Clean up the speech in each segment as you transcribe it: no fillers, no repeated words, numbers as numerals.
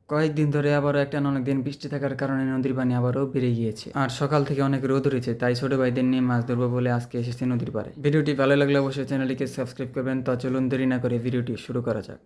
কয়েকদিন ধরে আবারও একটানা অনেকদিন বৃষ্টি থাকার কারণে নদীর পানি আবারও বেড়ে গিয়েছে। আর সকাল থেকে অনেক রোদ উঠেছে, তাই ছোট ভাইদের নিয়ে মাছ ধরবো বলে আজকে এসেছি নদীর পাড়ে। ভিডিওটি ভালো লাগলে অবশ্যই চ্যানেলটিকে সাবস্ক্রাইব করবেন। তো চলুন দেরি না করে ভিডিওটি শুরু করা যাক।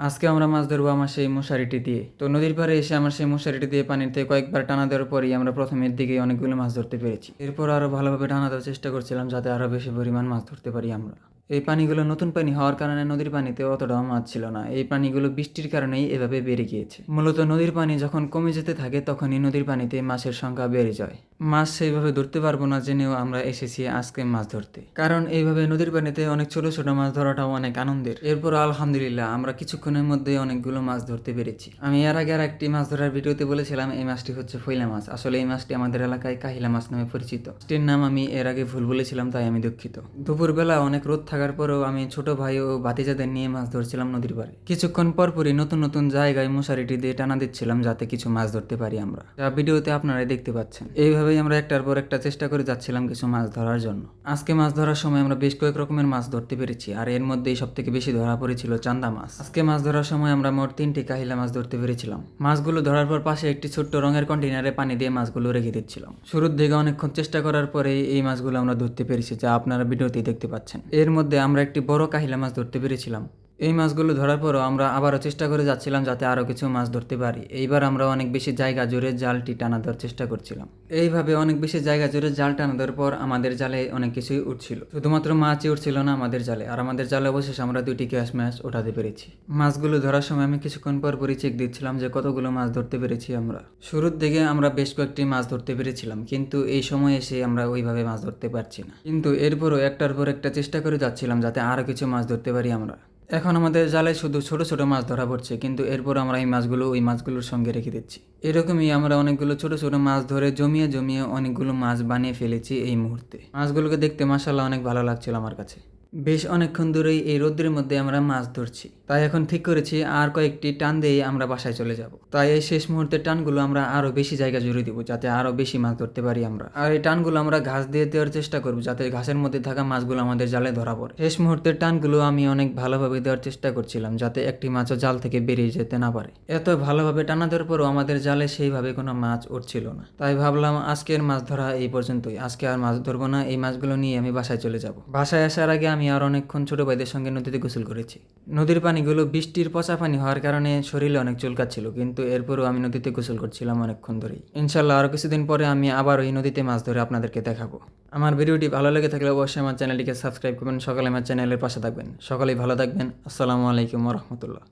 আজকে আমরা মাছ ধরবো আমার সেই মশারিটি দিয়ে। তো নদীর পাড়ে এসে আমার সেই মশারিটি দিয়ে পানিতে কয়েকবার টানা দেওয়ার পরই আমরা প্রথমের দিকে অনেকগুলো মাছ ধরতে পেরেছি। এরপর আরও ভালোভাবে টানা দেওয়ার চেষ্টা করছিলাম যাতে আরও বেশি পরিমাণ মাছ ধরতে পারি আমরা। এই পানিগুলো নতুন পানি হওয়ার কারণে নদীর পানিতে অতটাও মাছ ছিল না। এই পানিগুলো বৃষ্টির কারণেই এভাবে বেড়ে গিয়েছে। মূলত নদীর পানি যখন কমে যেতে থাকে তখনই নদীর পানিতে মাছের সংখ্যা বেড়ে যায়। মাছ সেইভাবে ধরতে পারবো না জেনেও আমরা এসেছি আজকে মাছ ধরতে, কারণ এইভাবে নদীর পানিতে অনেক ছোট ছোট মাছ ধরাটাও অনেক আনন্দের। এরপর আলহামদুলিল্লাহ আমরা কিছুক্ষণের মধ্যে অনেকগুলো মাছ ধরতে পেরেছি। আমি এর আগে আর একটি মাছ ধরার ভিডিওতে বলেছিলাম এই মাছটি হচ্ছে ফইলা মাছ। আসলে এই মাছটি আমাদের এলাকায় কাহিলা মাছ নামে পরিচিত। মাছটির নাম আমি এর আগে ভুল বলেছিলাম, তাই আমি দুঃখিত। দুপুরবেলা অনেক রোদ থাকার পরেও আমি ছোট ভাই ও ভাতিজাদের নিয়ে মাছ ধরছিলাম নদীর পাড়ে। কিছুক্ষণ পরপরই নতুন নতুন জায়গায় মশারিটি দিয়ে টানা দিচ্ছিলাম যাতে কিছু মাছ ধরতে পারি আমরা, যা ভিডিওতে আপনারাই দেখতে পাচ্ছেন। এইভাবেই আমরা একটার পর একটা চেষ্টা করে যাচ্ছিলাম কিছু মাছ ধরার জন্য। আজকে মাছ ধরার সময় আমরা বেশ কয়েক রকমের মাছ ধরতে পেরেছি, আর এর মধ্যেই সব থেকে বেশি ধরা পড়েছিল চান্দা মাছ। আজকে মাছ ধরার সময় আমরা মোট 3টি কাহিলা মাছ ধরতে পেরেছিলাম। মাছগুলো ধরার পর পাশে একটি ছোট্ট রঙের কন্টেনারে পানি দিয়ে মাছগুলো রেখে দিচ্ছিলাম। শুরুর দিকে অনেকক্ষণ চেষ্টা করার পরেই এই মাছগুলো আমরা ধরতে পেরেছি, যা আপনারা ভিডিওতেই দেখতে পাচ্ছেন। এর মধ্যে আমরা একটি বড় কাহিলা মাছ ধরতে পেরেছিলাম। এই মাছগুলো ধরার পরও আমরা আবারও চেষ্টা করে যাচ্ছিলাম যাতে আরও কিছু মাছ ধরতে পারি। এইবার আমরা অনেক বেশি জায়গা জুড়ে জালটি টানা দেওয়ার চেষ্টা করছিলাম। এইভাবে অনেক বেশি জায়গা জুড়ে জাল টানা দেওয়ার পর আমাদের জালে অনেক কিছুই উঠছিল। শুধুমাত্র মাছই উঠছিল না আমাদের জালে, আর আমাদের জালে অবশেষে আমরা 2টি ক্যাশ মাছ ওঠাতে পেরেছি। মাছগুলো ধরার সময় আমি কিছুক্ষণ পর পরই চেক দিচ্ছিলাম যে কতগুলো মাছ ধরতে পেরেছি আমরা। শুরুর দিকে আমরা বেশ কয়েকটি মাছ ধরতে পেরেছিলাম, কিন্তু এই সময় এসে আমরা ওইভাবে মাছ ধরতে পারছি না। কিন্তু এরপরও একটার পর একটা চেষ্টা করে যাচ্ছিলাম যাতে আরও কিছু মাছ ধরতে পারি আমরা। এখন আমাদের জালে শুধু ছোট ছোট মাছ ধরা পড়ছে, কিন্তু এরপর আমরা এই মাছগুলো ওই মাছগুলোর সঙ্গে রেখে দিচ্ছি। এরকমই আমরা অনেকগুলো ছোট ছোট মাছ ধরে জমিয়ে জমিয়ে অনেকগুলো মাছ বানিয়ে ফেলেছি এই মুহূর্তে। মাছগুলোকে দেখতে মাশাআল্লাহ অনেক ভালো লাগছিল আমার কাছে। বেশ অনেকক্ষণ ধরেই এই রোদ্রের মধ্যে আমরা মাছ ধরছি, তাই এখন ঠিক করেছি আর কয়েকটি টান দিয়েই আমরা বাসায় চলে যাব। তাই এই শেষ মুহূর্তের টানগুলো আমরা আরও বেশি জায়গা জুড়ে দিব যাতে আরও বেশি মাছ ধরতে পারি আমরা। আর এই টানগুলো আমরা ঘাস দিয়ে দেওয়ার চেষ্টা করব যাতে ঘাসের মধ্যে থাকা মাছগুলো আমাদের জালে ধরা পড়ে। শেষ মুহূর্তের টানগুলো আমি অনেক ভালোভাবে দেওয়ার চেষ্টা করছিলাম যাতে একটি মাছও জাল থেকে বেরিয়ে যেতে না পারে। এত ভালোভাবে টানা দেওয়ার পরও আমাদের জালে সেইভাবে কোনো মাছ উঠছিল না, তাই ভাবলাম আজকের মাছ ধরা এই পর্যন্তই। আজকে আর মাছ ধরবো না, এই মাছগুলো নিয়ে আমি বাসায় চলে যাব। বাসায় আসার আগে আমি আর অনেকক্ষণ ছোট ভাইদের সঙ্গে নদীতে গোসল করেছি। নদীর পানিগুলো বৃষ্টির পচা পানি হওয়ার কারণে শরীরে অনেক চুলকাচ্ছিল, কিন্তু এরপরও আমি নদীতে গোসল করছিলাম অনেকক্ষণ ধরেই। ইনশাল্লাহ আরও কিছুদিন পরে আমি আবার ওই নদীতে মাছ ধরে আপনাদেরকে দেখাবো। আমার ভিডিওটি ভালো লেগে থাকলে অবশ্যই আমার চ্যানেলটিকে সাবস্ক্রাইব করবেন। সকালে আমার চ্যানেলের পাশে থাকবেন। সকলেই ভালো থাকবেন। আসসালামু আলাইকুম ওয়া রাহমাতুল্লাহ।